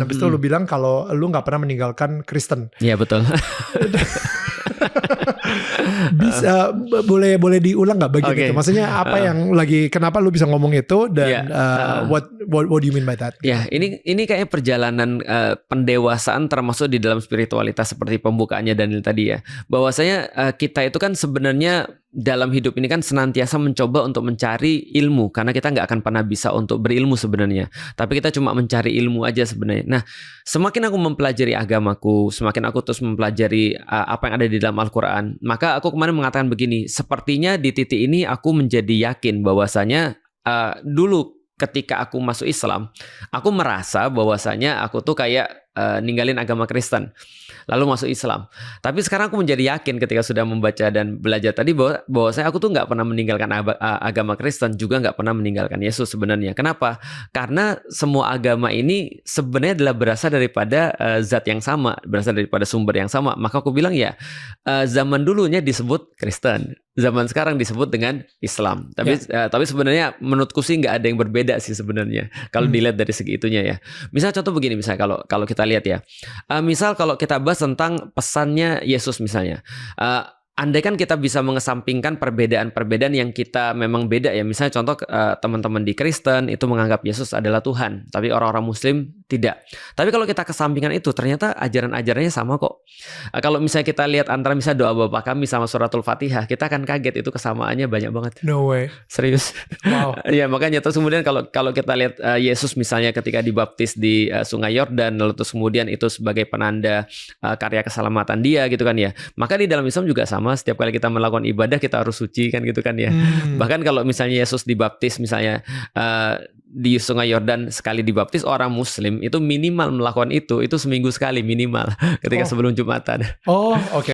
Habis itu lu bilang kalau lu nggak pernah meninggalkan Kristen. Iya betul. Bisa boleh diulang nggak bagian Okay. itu? Maksudnya apa yang lagi, kenapa lu bisa ngomong itu dan what do you mean by that? Ya, ini kayaknya perjalanan pendewasaan termasuk di dalam spiritualitas seperti pembukaannya Daniel tadi ya. Bahwasanya kita itu kan sebenarnya dalam hidup ini kan senantiasa mencoba untuk mencari ilmu, karena kita nggak akan pernah bisa untuk berilmu sebenarnya. Tapi kita cuma mencari ilmu aja sebenarnya. Nah, semakin aku mempelajari agamaku, semakin aku terus mempelajari apa yang ada di dalam Al-Quran, maka aku kemarin mengatakan begini, sepertinya di titik ini aku menjadi yakin bahwasanya dulu ketika aku masuk Islam, aku merasa bahwasanya aku tuh kayak ninggalin agama Kristen, lalu masuk Islam. Tapi sekarang aku menjadi yakin ketika sudah membaca dan belajar tadi bahwasanya aku tuh nggak pernah meninggalkan agama Kristen, juga nggak pernah meninggalkan Yesus sebenarnya. Kenapa? Karena semua agama ini sebenarnya adalah berasal daripada zat yang sama, berasal daripada sumber yang sama. Maka aku bilang ya, zaman dulunya disebut Kristen, zaman sekarang disebut dengan Islam. Tapi sebenarnya menurutku sih nggak ada yang berbeda sih sebenarnya kalau dilihat dari segi itunya ya. Misal contoh begini, misalnya kalau kita lihat ya, misal kalau kita bahas tentang pesannya Yesus misalnya, andai kan kita bisa mengesampingkan perbedaan-perbedaan yang kita memang beda ya. Misalnya contoh teman-teman di Kristen itu menganggap Yesus adalah Tuhan, tapi orang-orang Muslim tidak. Tapi kalau kita kesampingkan itu, ternyata ajaran-ajarannya sama kok. Kalau misalnya kita lihat antara misalnya doa Bapa Kami sama suratul Fatihah, kita akan kaget itu kesamaannya banyak banget. No way. Serius. Wow. Ya makanya terus kemudian kalau kita lihat Yesus misalnya ketika dibaptis di Sungai Yordan, lalu terus kemudian itu sebagai penanda karya keselamatan dia gitu kan ya. Maka di dalam Islam juga sama. Setiap kali kita melakukan ibadah kita harus suci kan gitu kan ya. Bahkan kalau misalnya Yesus dibaptis misalnya di Sungai Yordan, sekali dibaptis orang Muslim itu minimal melakukan itu seminggu sekali minimal ketika sebelum Jumatan. Oh, oke.